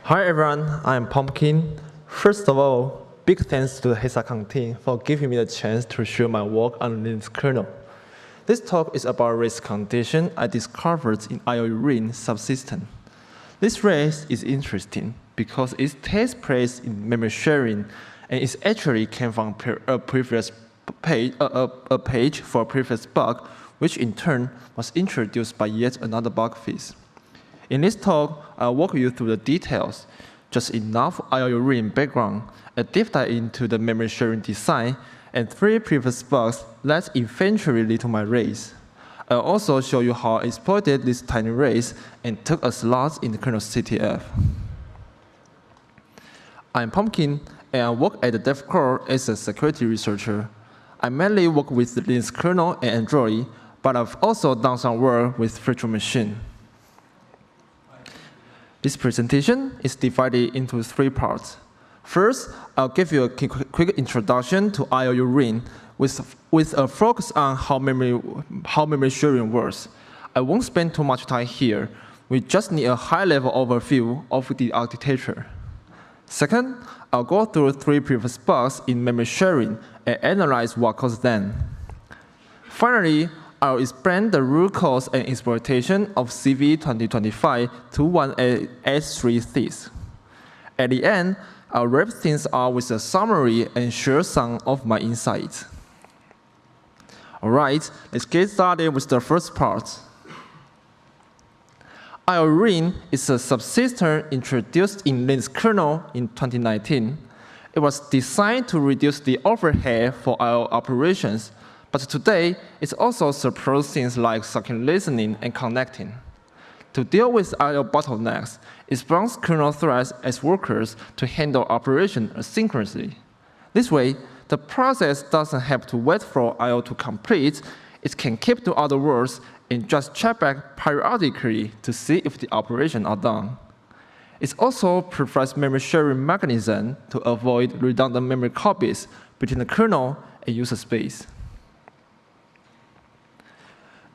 Hi everyone, I'm Pumpkin. First of all, big thanks to the Hexacon team for giving me the chance to share my work on Linux kernel. This talk is about race condition I discovered in IO ring subsystem. This race is interesting because it takes place in memory sharing and it actually came from a previous page, a page for a previous bug, which in turn was introduced by yet another bug fix. In this talk, I'll walk you through the details, just enough IO ring background, a deep dive into the memory sharing design, and 3 previous bugs that eventually lead to my race. I'll also show you how I exploited this tiny race and took a slot in the kernel CTF. I'm Pumpkin, and I work at the DevCore as a security researcher. I mainly work with the Linux kernel and Android, but I've also done some work with virtual machine. This presentation is divided into 3 parts. First, I'll give you a quick introduction to IO ring with a focus on how memory sharing works. I won't spend too much time here. We just need a high-level overview of the architecture. Second, I'll go through 3 previous bugs in memory sharing and analyze what caused them. Finally, I'll explain the root cause and exploitation of CV 2025-21883. At the end, I'll wrap things up with a summary and share some of my insights. All right, let's get started with the first part. IO ring is a subsystem introduced in Linux kernel in 2019. It was designed to reduce the overhead for IO operations, but today, it also supports things like second listening and connecting. To deal with IO bottlenecks, it spawns kernel threads as workers to handle operation asynchronously. This way, the process doesn't have to wait for IO to complete. It can keep to other words and just check back periodically to see if the operations are done. It also provides memory sharing mechanism to avoid redundant memory copies between the kernel and user space.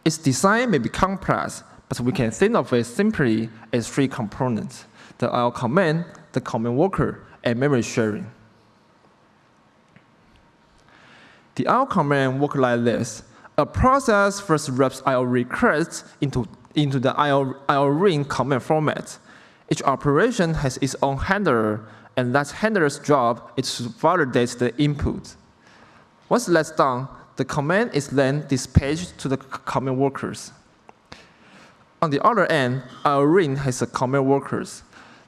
Its design may be complex, but we can think of it simply as 3 components: the IO command, the command worker, and memory sharing. The IO command works like this. A process first wraps IO requests into the IO ring command format. Each operation has its own handler, and that handler's job is to validate the input. Once that's done, the command is then dispatched to the command workers. On the other end, IO ring has a command workers.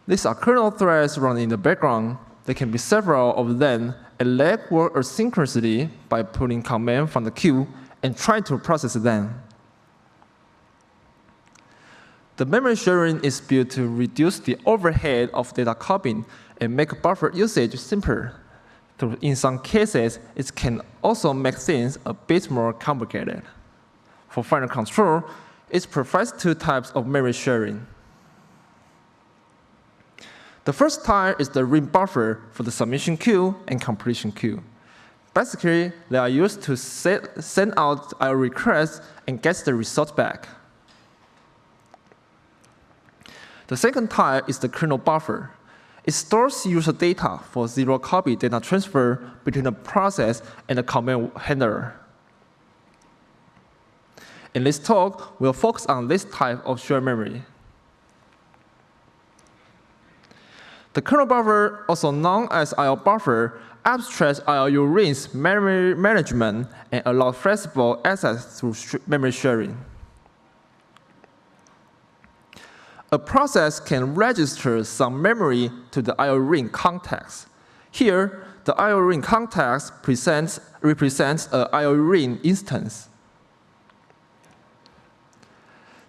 These are kernel threads running in the background. There can be several of them, and let work asynchronously by pulling command from the queue and trying to process them. The memory sharing is built to reduce the overhead of data copying and make buffer usage simpler. In some cases, it can also make things a bit more complicated. For final control, it provides 2 types of memory sharing. The first type is the ring buffer for the submission queue and completion queue. Basically, they are used to send out IO requests and get the result back. The second type is the kernel buffer. It stores user data for zero-copy data transfer between the process and the command handler. In this talk, we'll focus on this type of shared memory. The kernel buffer, also known as IO buffer, abstracts IO rings memory management and allows flexible access through memory sharing. A process can register some memory to the IO ring context. Here, the IO ring context represents an IO ring instance.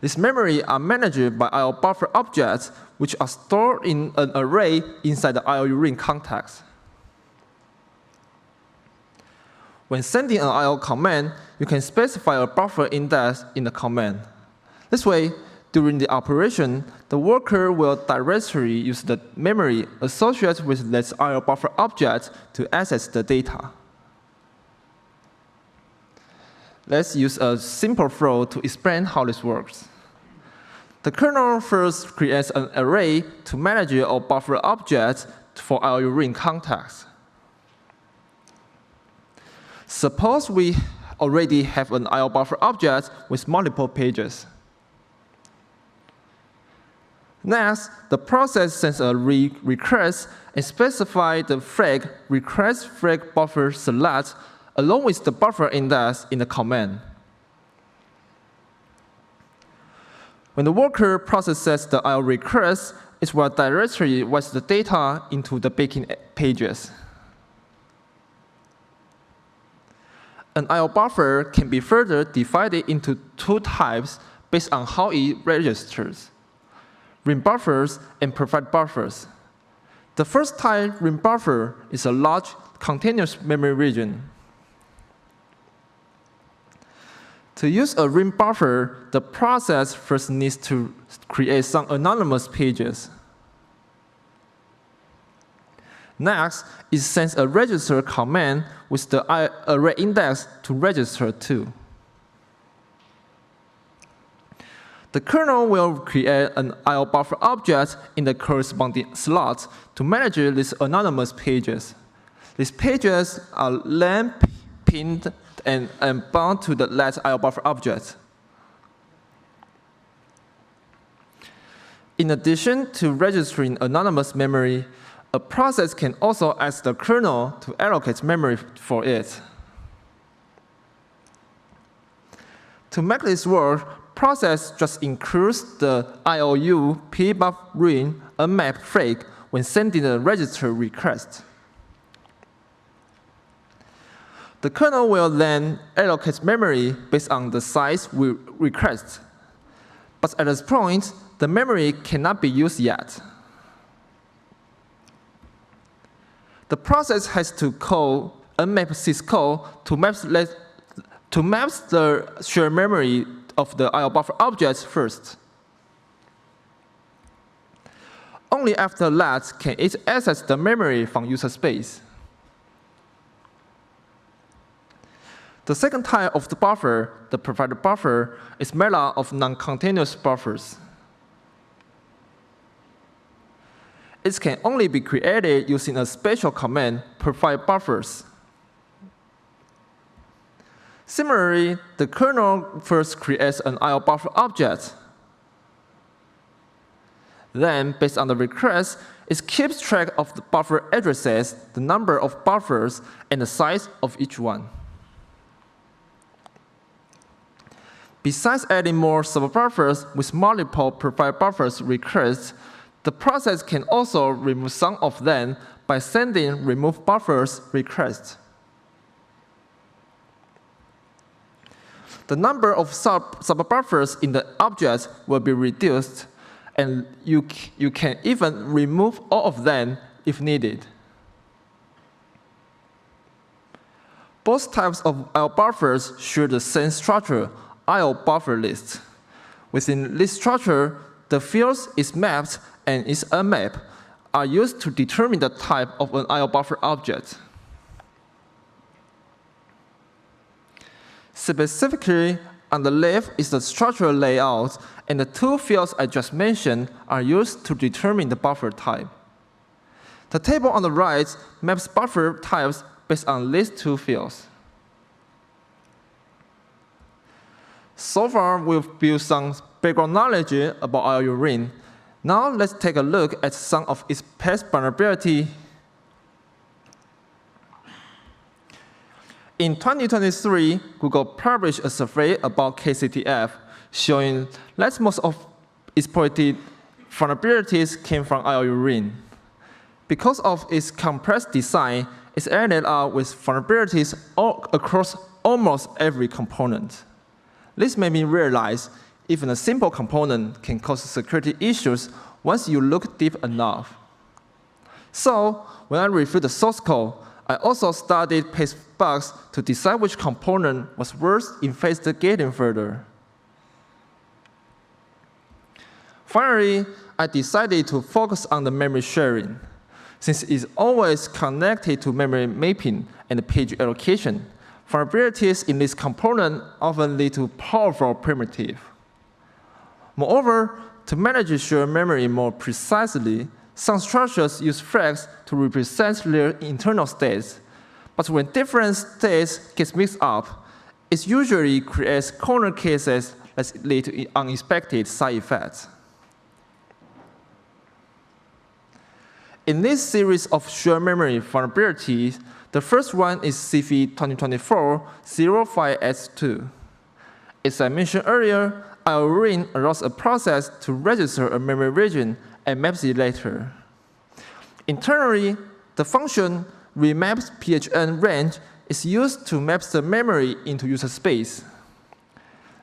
These memory are managed by IO buffer objects, which are stored in an array inside the IO ring context. When sending an IO command, you can specify a buffer index in the command. This way, during the operation, the worker will directly use the memory associated with this IO buffer object to access the data. Let's use a simple flow to explain how this works. The kernel first creates an array to manage or buffer objects for our ring context. Suppose we already have an IO buffer object with multiple pages. Next, the process sends a request and specifies the flag request flag buffer select along with the buffer index in the command. When the worker processes the IO request, it will directly write the data into the backend pages. An IO buffer can be further divided into two types based on how it registers: ring buffers and provide buffers. The first type, ring buffer, is a large continuous memory region. To use a ring buffer, the process first needs to create some anonymous pages. Next, it sends a register command with the array index to register to. The kernel will create an IO buffer object in the corresponding slot to manage these anonymous pages. These pages are then pinned and bound to the let IO buffer object. In addition to registering anonymous memory, a process can also ask the kernel to allocate memory for it. To make this work, process just includes the IOU pbuff ring unmapped flag when sending the register request. The kernel will then allocate memory based on the size we request. But at this point, the memory cannot be used yet. The process has to call unmap syscall to map the shared memory of the IO buffer object first. Only after that can it access the memory from user space. The second type of the buffer, the provided buffer, is made up of non-continuous buffers. It can only be created using a special command, provide buffers. Similarly, the kernel first creates an IO buffer object. Then, based on the request, it keeps track of the buffer addresses, the number of buffers, and the size of each one. Besides adding more subbuffers with multiple provide buffers requests, the process can also remove some of them by sending remove buffers requests. The number of subbuffers in the object will be reduced, and you can even remove all of them if needed. Both types of IO buffers share the same structure, IO buffer list. Within this structure, the fields is mapped and is unmapped are used to determine the type of an IO buffer object. Specifically, on the left is the structural layout, and the two fields I just mentioned are used to determine the buffer type. The table on the right maps buffer types based on these two fields. So far, we've built some background knowledge about IO ring. Now let's take a look at some of its past vulnerabilities. In 2023, Google published a survey about KCTF, showing that most of exploited vulnerabilities came from IO ring. Because of its complex design, it's ended up with vulnerabilities across almost every component. This made me realize even a simple component can cause security issues once you look deep enough. So when I reviewed the source code, I also studied past bugs to decide which component was worth investigating further. Finally, I decided to focus on the memory sharing. Since it's always connected to memory mapping and page allocation, vulnerabilities in this component often lead to powerful primitives. Moreover, to manage shared memory more precisely, some structures use flags to represent their internal states. But when different states get mixed up, it usually creates corner cases that lead to unexpected side effects. In this series of shared memory vulnerabilities, the first one is CV 2024-05S2. As I mentioned earlier, IO-RIN allows a process to register a memory region and maps it later. Internally, the function remaps PHN range is used to map the memory into user space.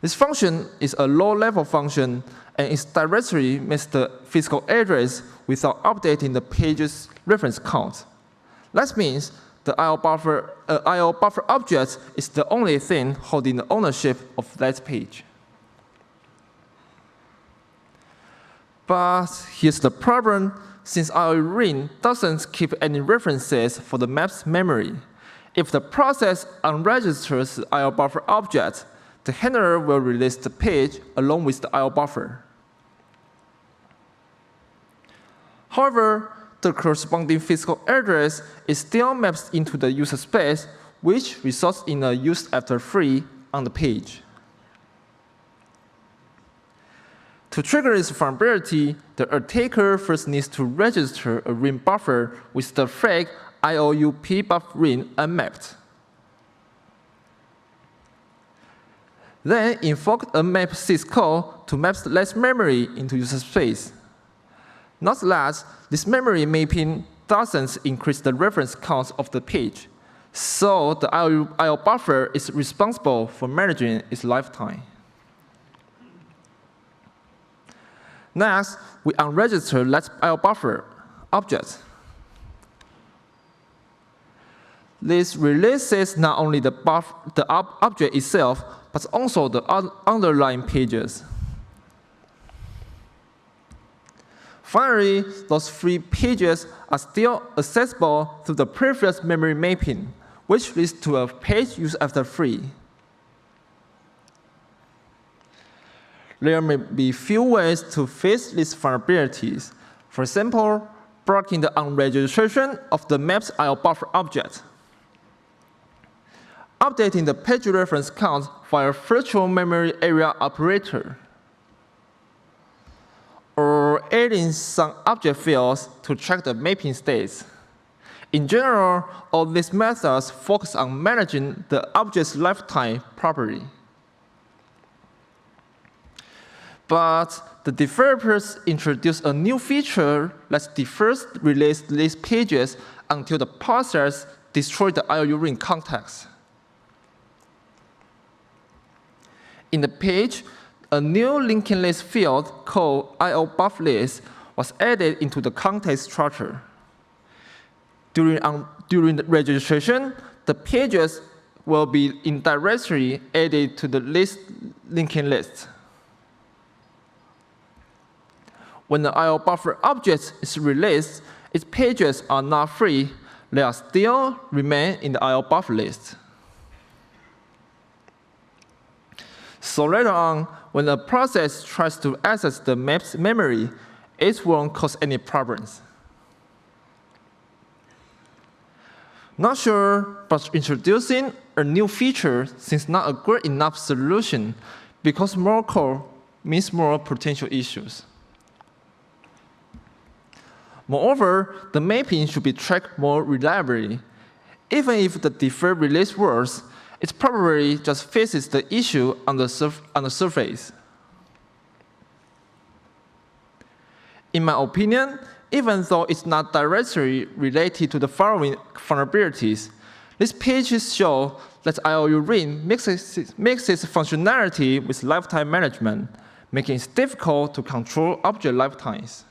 This function is a low-level function and its directory maps the physical address without updating the page's reference count. That means the IO buffer object is the only thing holding the ownership of that page. But here's the problem. Since IO-RIN doesn't keep any references for the map's memory, if the process unregisters the IO buffer object, the handler will release the page along with the IO buffer. However, the corresponding physical address is still mapped into the user space, which results in a use after free on the page. To trigger this vulnerability, the attacker first needs to register a RIN buffer with the flag IOUP_buff_RIN unmapped. Then invoke a map sys call to map less memory into user space. Note that this memory mapping doesn't increase the reference count of the page, so the IO buffer is responsible for managing its lifetime. Next, we unregister that IO buffer object. This releases not only the object itself, but also the underlying pages. Finally, those free pages are still accessible through the previous memory mapping, which leads to a page used after free. There may be few ways to fix these vulnerabilities. For example, blocking the unregistration of the map's IO buffer object, updating the page reference count via virtual memory area operator, or adding some object fields to track the mapping states. In general, all these methods focus on managing the object's lifetime properly. But the developers introduced a new feature that defers release these pages until the process destroys the IOU-RIN context. In the page, a new linking list field called IO_buff_list was added into the context structure. During the registration, the pages will be indirectly added to the linking list. When the IO buffer object is released, its pages are not free. They are still remain in the IO buffer list. So later on, when a process tries to access the map's memory, it won't cause any problems. Not sure, but introducing a new feature seems not a good enough solution because more code means more potential issues. Moreover, the mapping should be tracked more reliably. Even if the deferred release works, it probably just fixes the issue on the surface. In my opinion, even though it's not directly related to the following vulnerabilities, these pages show that IOU-RIN mixes functionality with lifetime management, making it difficult to control object lifetimes.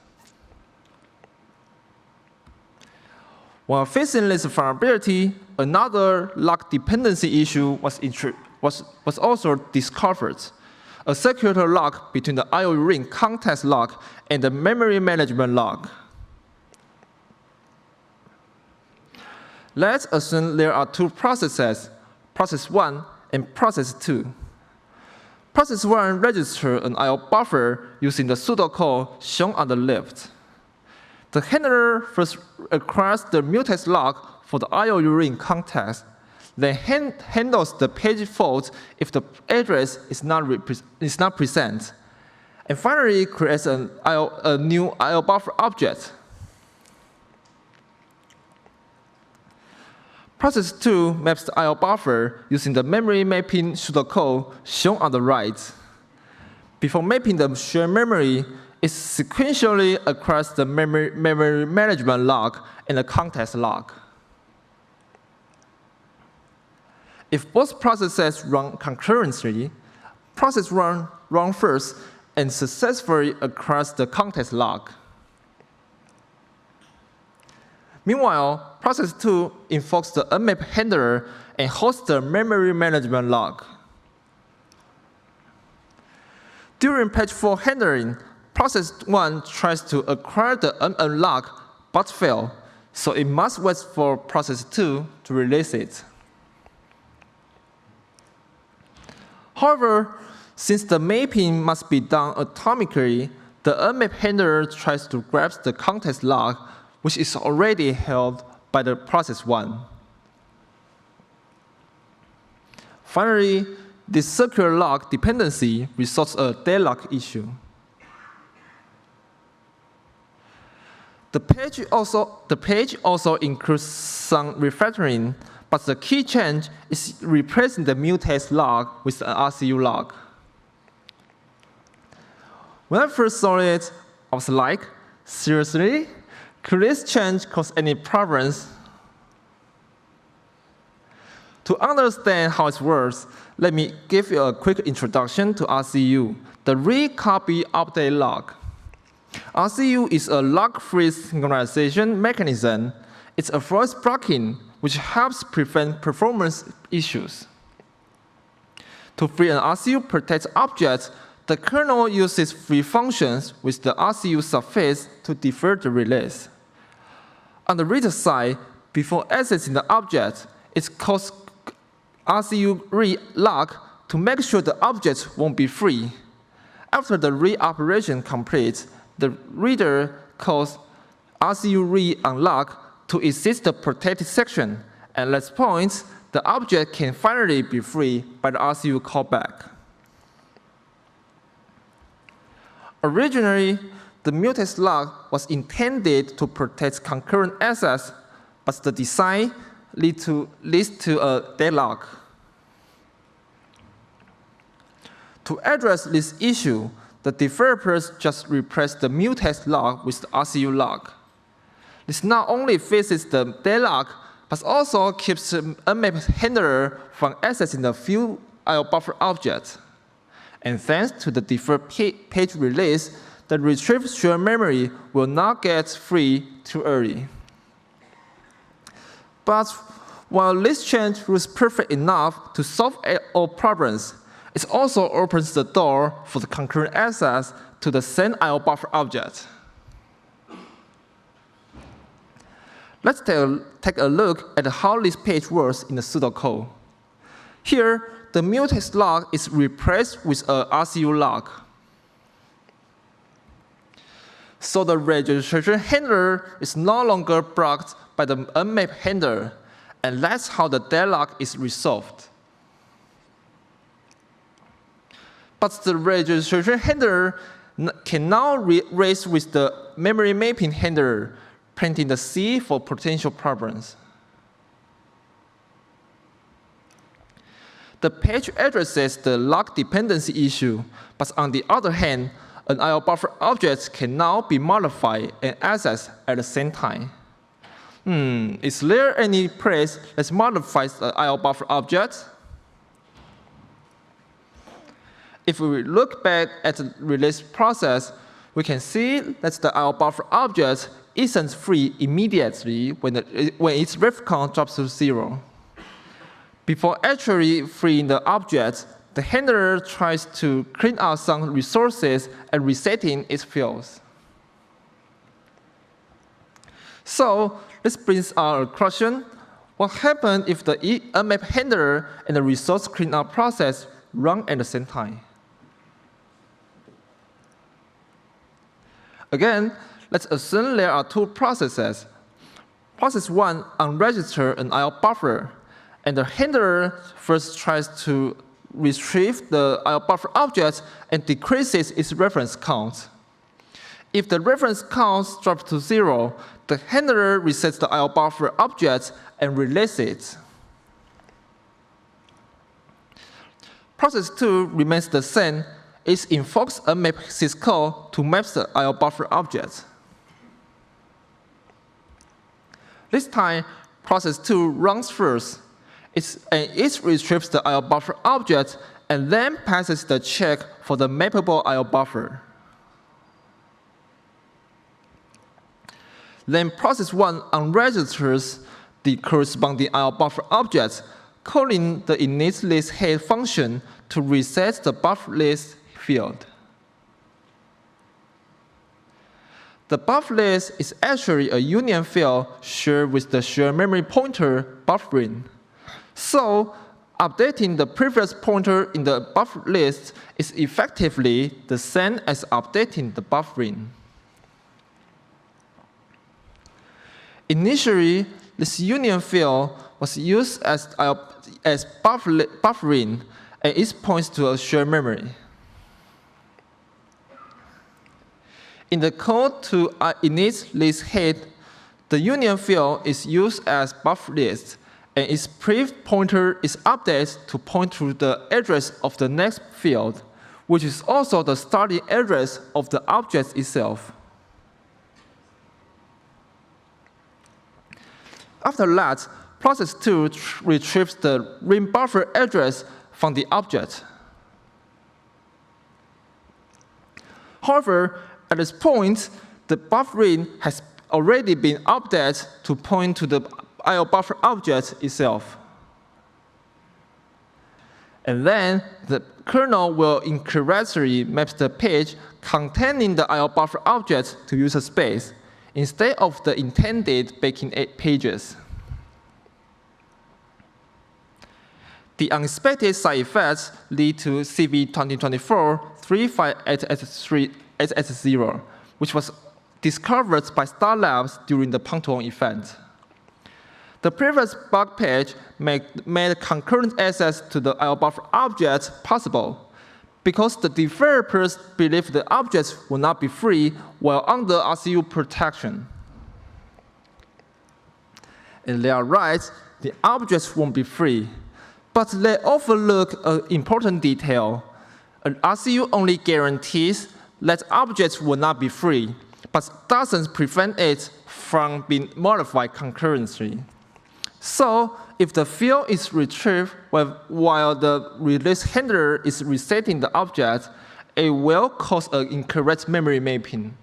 While facing this vulnerability, another lock dependency issue was also discovered, a circular lock between the IO-RIN context lock and the memory management lock. Let's assume there are two processes, process 1 and process 2. Process 1 registers an I/O buffer using the pseudocode shown on the left. The handler first acquires the mutex lock for the I/O URI context, then handles the page fault if the address is not present, and finally creates a new I/O buffer object. Process 2 maps the I/O buffer using the memory mapping pseudocode shown on the right. Before mapping the shared memory, it sequentially acquires the memory management lock and the context lock. If both processes run concurrently, process 1 runs first and successfully acquires the context lock. Meanwhile, process 2 invokes the unmap handler and hosts the memory management lock. During page 4 handling, process 1 tries to acquire the unlock but fails, so it must wait for process 2 to release it. However, since the mapping must be done atomically, the unmap handler tries to grab the context lock, which is already held by the process 1. Finally, this circular lock dependency results in a deadlock issue. The page also includes some refactoring, but the key change is replacing the mutex lock with an RCU lock. When I first saw it, I was like, seriously? Could this change cause any problems? To understand how it works, let me give you a quick introduction to RCU, the read, copy, update lock. RCU is a lock-free synchronization mechanism. It avoids blocking, which helps prevent performance issues. To free an RCU protected object, the kernel uses free functions with the RCU suffix to defer the release. On the reader side, before accessing the object, it calls RCU read lock to make sure the object won't be free. After the read operation completes, the reader calls RCU read unlock to exit the protected section, and at that point, the object can finally be free by the RCU callback. Originally, the mutex lock was intended to protect concurrent access, but the design leads to a deadlock. To address this issue, the developers just replaced the mutex lock with the RCU lock. This not only fixes the deadlock, but also keeps the unmapped handler from accessing the few I/O buffer objects. And thanks to the deferred page release, the retrieved shared memory will not get free too early. But while this change was perfect enough to solve all problems, it also opens the door for the concurrent access to the same I/O buffer object. Let's take a look at how this page works in the pseudocode. Here, the mutex lock is replaced with a RCU lock. So the registration handler is no longer blocked by the unmapped handler, and that's how the deadlock is resolved. But the registration handler can now race with the memory mapping handler, planting the seed for potential problems. The page addresses the lock dependency issue, but on the other hand, an I/O buffer object can now be modified and accessed at the same time. Is there any place that modifies the I/O buffer object? If we look back at the release process, we can see that the I/O buffer object isn't free immediately when its ref count drops to 0. Before actually freeing the object, the handler tries to clean out some resources and resetting its fields. So this brings our question: what happens if the unmapped handler and the resource cleanup process run at the same time? Again, let's assume there are two processes. Process 1 unregisters an IO buffer, and the handler first tries to retrieve the IO buffer object and decreases its reference count. If the reference count drops to 0, the handler resets the IO buffer object and releases it. Process 2 remains the same. It invokes a map syscall to map the IO buffer object. This time, process 2 runs first. It retrieves the IO buffer object and then passes the check for the mappable IO buffer. Then process 1 unregisters the corresponding IO buffer object, calling the init list head function to reset the buffer list field. The buffer list is actually a union field shared with the shared memory pointer buffering. So, updating the previous pointer in the buffer list is effectively the same as updating the buffering. Initially, this union field was used as buffering, and it points to a shared memory. In the code to init list head, the union field is used as buffer list, and its prev pointer is updated to point to the address of the next field, which is also the starting address of the object itself. After that, process 2 retrieves the ring buffer address from the object. However, at this point, the buffering has already been updated to point to the IO buffer object itself. And then the kernel will incorrectly map the page containing the IO buffer object to user space instead of the intended backing pages. The unexpected side effects lead to CV 2024-358S0, which was discovered by Star Labs during the Punctual event. The previous bug patch made concurrent access to the IO buffer object possible because the developers believed the objects will not be free while under RCU protection. And they are right, the objects won't be free. But they overlook an important detail. An RCU only guarantees that objects will not be free, but doesn't prevent it from being modified concurrently. So, if the field is retrieved while the release handler is resetting the object, it will cause an incorrect memory mapping.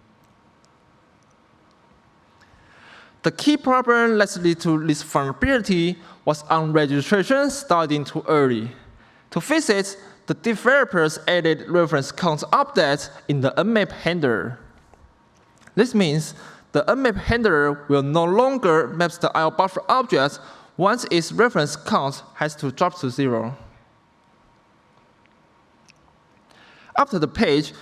The key problem that led to this vulnerability was unregistration starting too early. To fix it, the developers added reference count updates in the unmap handler. This means the unmap handler will no longer map the IO buffer object once its reference count has to drop to 0. After the page,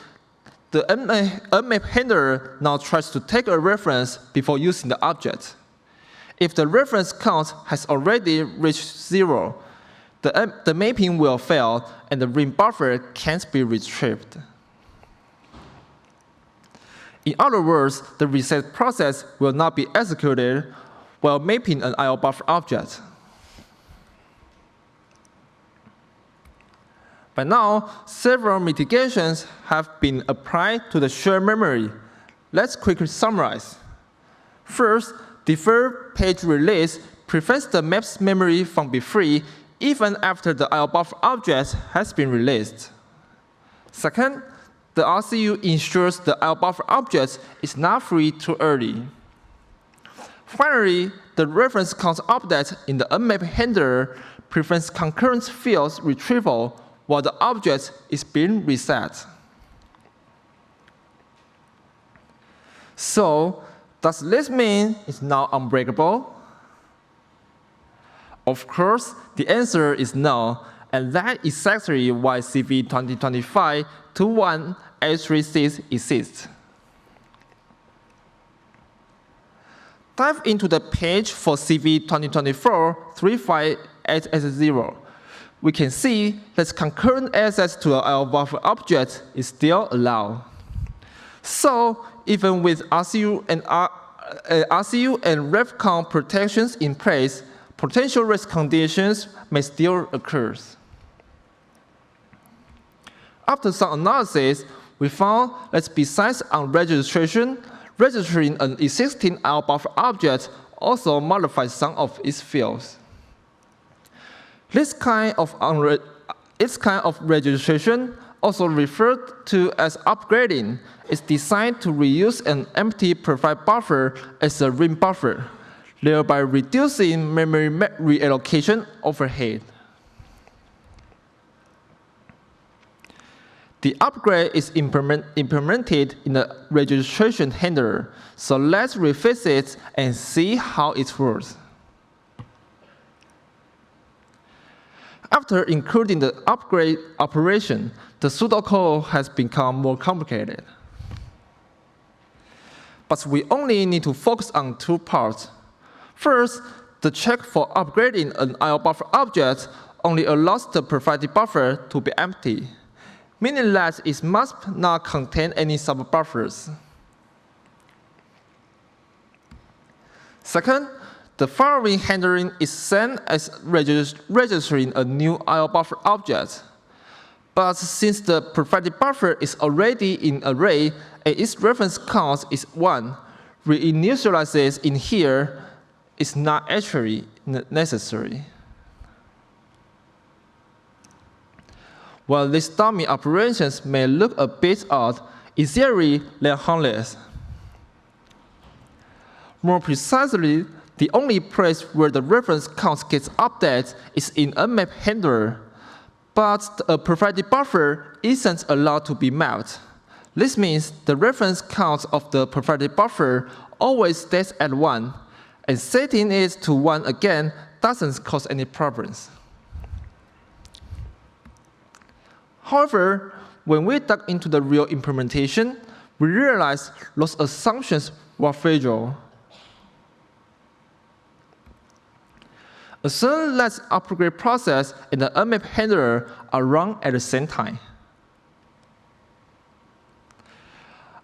the unmap handler now tries to take a reference before using the object. If the reference count has already reached 0, the mapping will fail and the ring buffer can't be retrieved. In other words, the reset process will not be executed while mapping an IO buffer object. By now, several mitigations have been applied to the shared memory. Let's quickly summarize. First, deferred page release prevents the map's memory from being free even after the IO buffer object has been released. Second, the RCU ensures the IO buffer object is not free too early. Finally, the reference count update in the unmap handler prevents concurrent fields retrieval while the object is being reset. So, does this mean it's now unbreakable? Of course, the answer is no, and that is exactly why CV 2025-21-836 exists. Dive into the page for CV 2024-35880. We can see that concurrent access to an IO buffer object is still allowed. So even with RCU and RefCon protections in place, potential risk conditions may still occur. After some analysis, we found that besides on registration, registering an existing IO buffer object also modifies some of its fields. This kind of registration, also referred to as upgrading, is designed to reuse an empty profile buffer as a ring buffer, thereby reducing memory reallocation overhead. The upgrade is implemented in the registration handler, so let's revisit and see how it works. After including the upgrade operation, the pseudocode has become more complicated. But we only need to focus on two parts. First, the check for upgrading an IO buffer object only allows the provided buffer to be empty, meaning that it must not contain any subbuffers. Second, the following handling is same as registering a new IO buffer object. But since the provided buffer is already in array and its reference count is 1, reinitialization in here is not actually necessary. While these dummy operations may look a bit odd, in theory, they are harmless. More precisely, the only place where the reference count gets updated is in a map handler, but a provided buffer isn't allowed to be mapped. This means the reference count of the provided buffer always stays at 1, and setting it to 1 again doesn't cause any problems. However, when we dug into the real implementation, we realized those assumptions were fragile. Assume that the upgrade process and the unmap handler are run at the same time.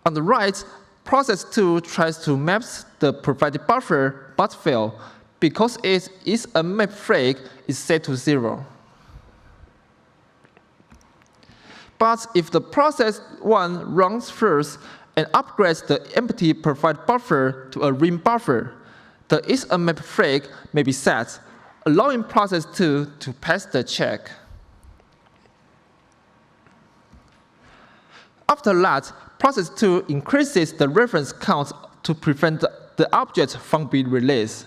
On the right, process 2 tries to map the provided buffer but fails because its unmap flag is set to 0. But if the process 1 runs first and upgrades the empty provided buffer to a ring buffer, the isUnmap flag may be set, allowing process 2 to pass the check. After that, process 2 increases the reference count to prevent the object from being released.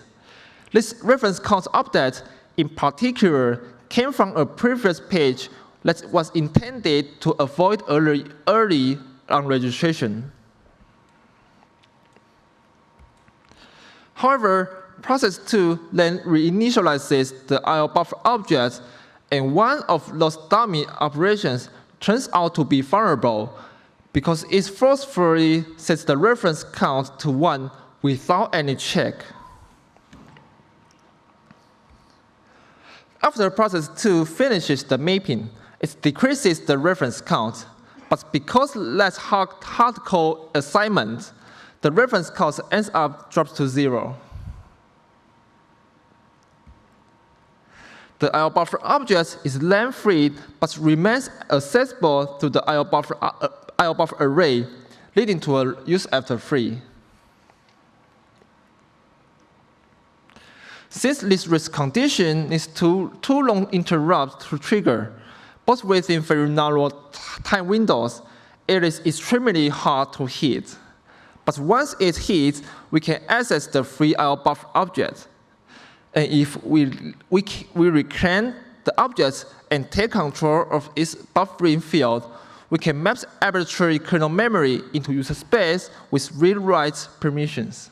This reference count update, in particular, came from a previous page that was intended to avoid early on registration. However, process 2 then reinitializes the IO buffer object, and one of those dummy operations turns out to be vulnerable because it forcefully sets the reference count to 1 without any check. After process 2 finishes the mapping, it decreases the reference count, but because less hardcore assignment, the reference count ends up drops to 0. The IO buffer object is then freed, but remains accessible through the IO buffer array, leading to a use after free. Since this risk condition is too long interrupt to trigger, both within very narrow time windows, it is extremely hard to hit. But once it hits, we can access the free IO buffer object. And if we reclaim the object and take control of its buffering field, we can map arbitrary kernel memory into user space with read-write permissions.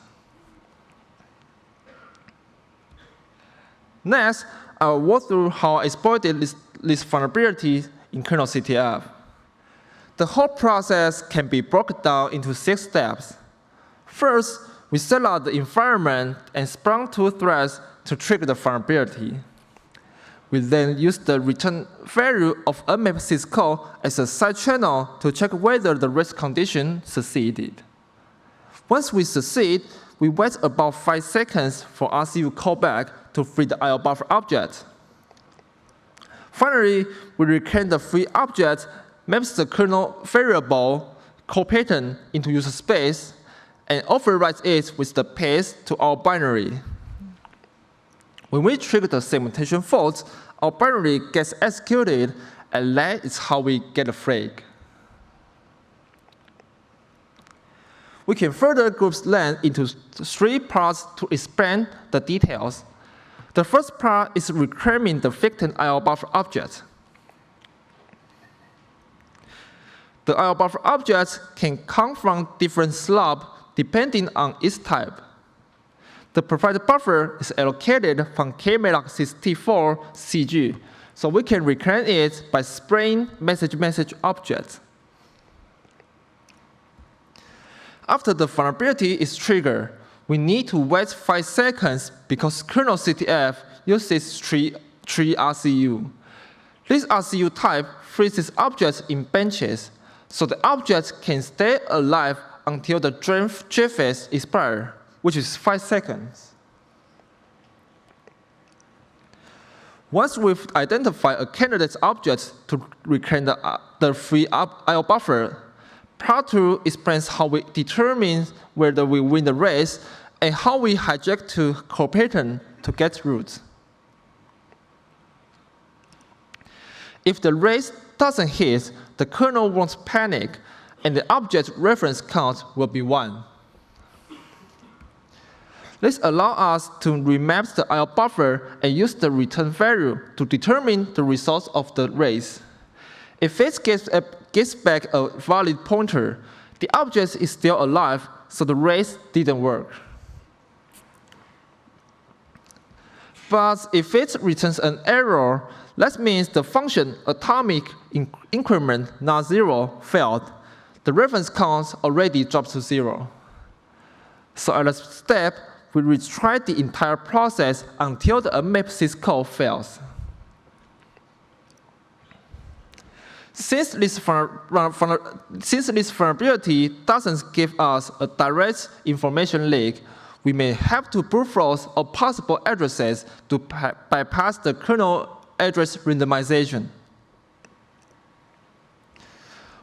Next, I will walk through how I exploited this vulnerability in kernel CTF. The whole process can be broken down into 6 steps. First, we set out the environment and sprung two threads to trigger the vulnerability. We then use the return value of unmapped syscall as a side channel to check whether the race condition succeeded. Once we succeed, we wait about 5 seconds for RCU callback to free the IO buffer object. Finally, we return the free object, maps the kernel variable co-pattern into user space, and overrides it with the path to our binary. When we trigger the segmentation fault, our binary gets executed, and that is how we get a flag. We can further group LAN into 3 parts to expand the details. The first part is reclaiming the victim IO buffer object. The IO buffer object can come from different slabs depending on its type. The provided buffer is allocated from kmalloc64 CG, so we can reclaim it by spraying message object. After the vulnerability is triggered, we need to wait 5 seconds because kernel CTF uses 3 RCU. This RCU type freezes objects in benches, so the object can stay alive until the drain phase expires, which is 5 seconds. Once we've identified a candidate object to reclaim the free IO buffer, part 2 explains how we determine whether we win the race and how we hijack to co-pattern to get root. If the race doesn't hit, the kernel won't panic, and the object reference count will be 1. This allows us to remap the IO buffer and use the return value to determine the results of the race. If it gets back a valid pointer, the object is still alive, so the race didn't work. But if it returns an error, that means the function atomic increment not 0 failed. The reference count already dropped to 0. So at that step, we retry the entire process until the unmapped syscall fails. Since this vulnerability doesn't give us a direct information leak, we may have to brute force all possible addresses to bypass the kernel address randomization.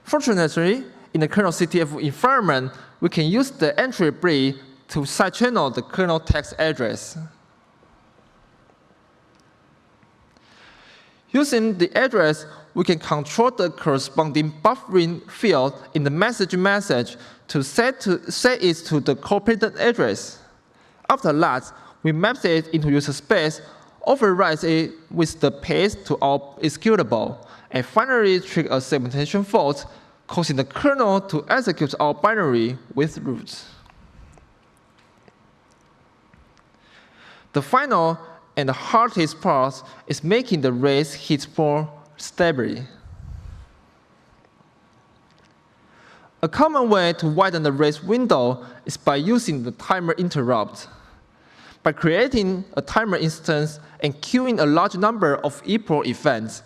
Fortunately, in the kernel CTF environment, we can use the entry bridge to side channel the kernel text address. Using the address, we can control the corresponding buffering field in the message to set it to the co-pattern address. After that, we map it into user space, override it with the path to our executable, and finally trigger a segmentation fault, causing the kernel to execute our binary with root. The final and the hardest part is making the race hit more stably. A common way to widen the race window is by using the timer interrupt. By creating a timer instance and queuing a large number of equal events,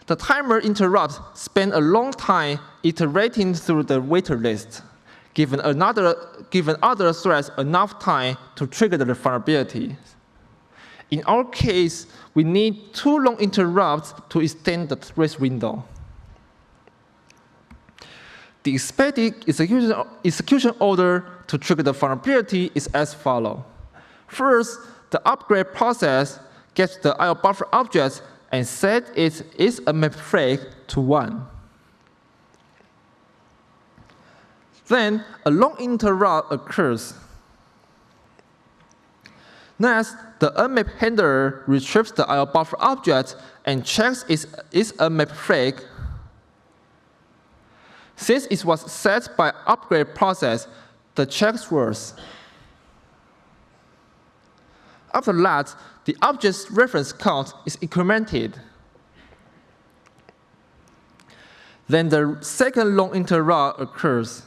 the timer interrupts spend a long time iterating through the waiter list, giving other threads enough time to trigger the vulnerability. In our case, we need 2 long interrupts to extend the race window. The expected execution order to trigger the vulnerability is as follows. First, the upgrade process gets the IO buffer object and set its unmapped flag to 1. Then, a long interrupt occurs. Next, the unmapped handler retrieves the IO buffer object and checks its unmapped flag. Since it was set by upgrade process, the check works. After that, the object's reference count is incremented. Then the second long interrupt occurs.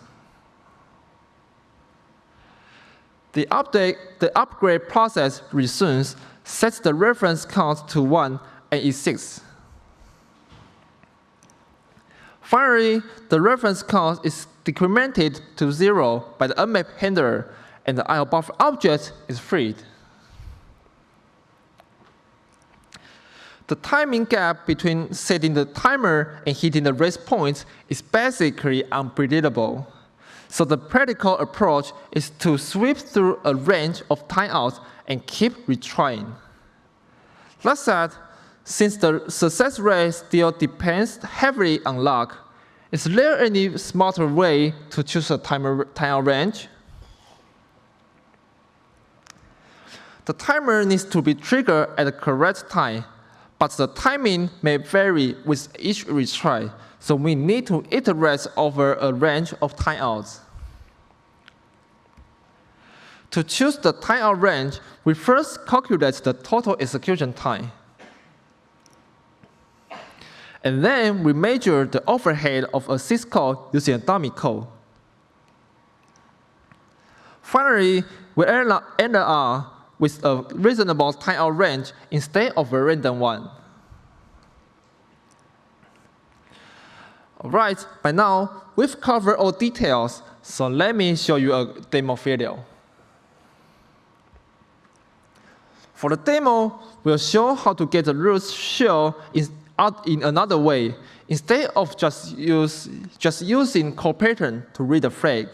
The upgrade process resumes, sets the reference count to 1 and is 6. Finally, the reference count is decremented to 0 by the unmap handler, and the IO buffer object is freed. The timing gap between setting the timer and hitting the rest point is basically unpredictable. So the practical approach is to sweep through a range of timeouts and keep retrying. That said, since the success rate still depends heavily on luck, is there any smarter way to choose a timeout range? The timer needs to be triggered at the correct time, but the timing may vary with each retry, so we need to iterate over a range of timeouts. To choose the timeout range, we first calculate the total execution time. And then we measure the overhead of a syscall using a dummy code. Finally, we end up with a reasonable timeout range instead of a random one. All right, by now, we've covered all details, so let me show you a demo video. For the demo, we'll show how to get the root shell in another way, instead of just using call pattern to read the flag.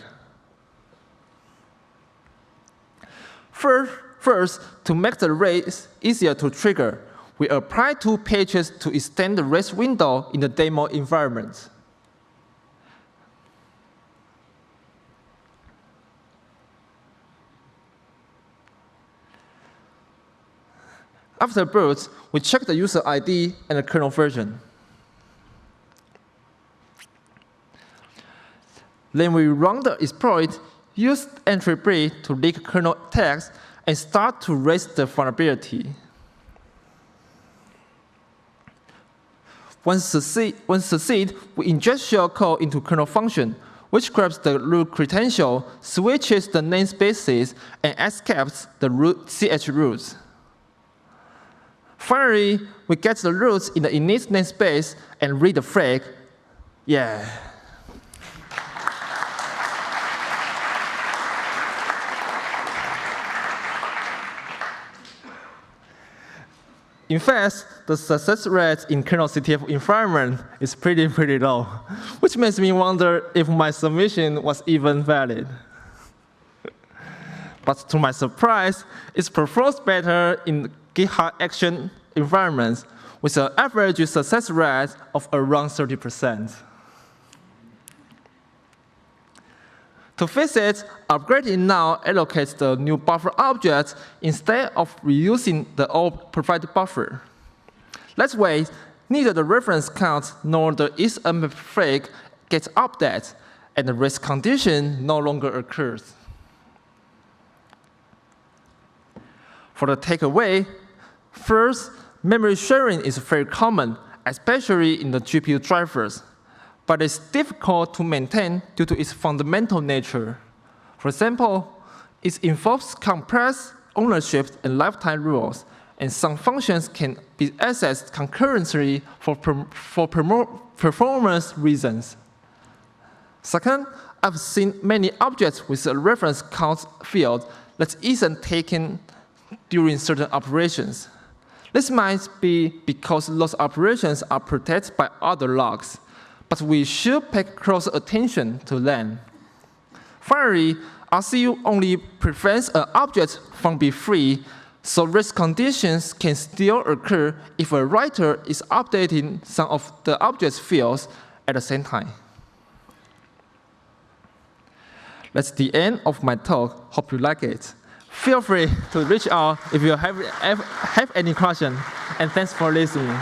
First, to make the race easier to trigger, we apply 2 patches to extend the race window in the demo environment. After boot, we check the user ID and the kernel version. Then we run the exploit, use entry break to leak kernel text, and start to raise the vulnerability. Once succeed, we inject shell code into kernel function, which grabs the root credential, switches the namespaces, and escapes the ch roots. Finally, we get the roots in the init namespace and read the flag. Yeah. In fact, the success rate in kernel CTF environment is pretty low, which makes me wonder if my submission was even valid. But to my surprise, it performs better in GitHub Action environments with an average success rate of around 30%. To fix it, upgrading now allocates the new buffer object instead of reusing the old provided buffer. That way, neither the reference count nor the is-unmap flag gets updated, and the race condition no longer occurs. For the takeaway, first, memory sharing is very common, especially in the GPU drivers, but it's difficult to maintain due to its fundamental nature. For example, it involves compressed ownership and lifetime rules, and some functions can be accessed concurrently for performance reasons. Second, I've seen many objects with a reference count field that isn't taken during certain operations. This might be because those operations are protected by other logs, but we should pay close attention to them. Finally, RCU only prevents an object from being free, so race conditions can still occur if a writer is updating some of the object's fields at the same time. That's the end of my talk. Hope you like it. Feel free to reach out if you have any questions, and thanks for listening.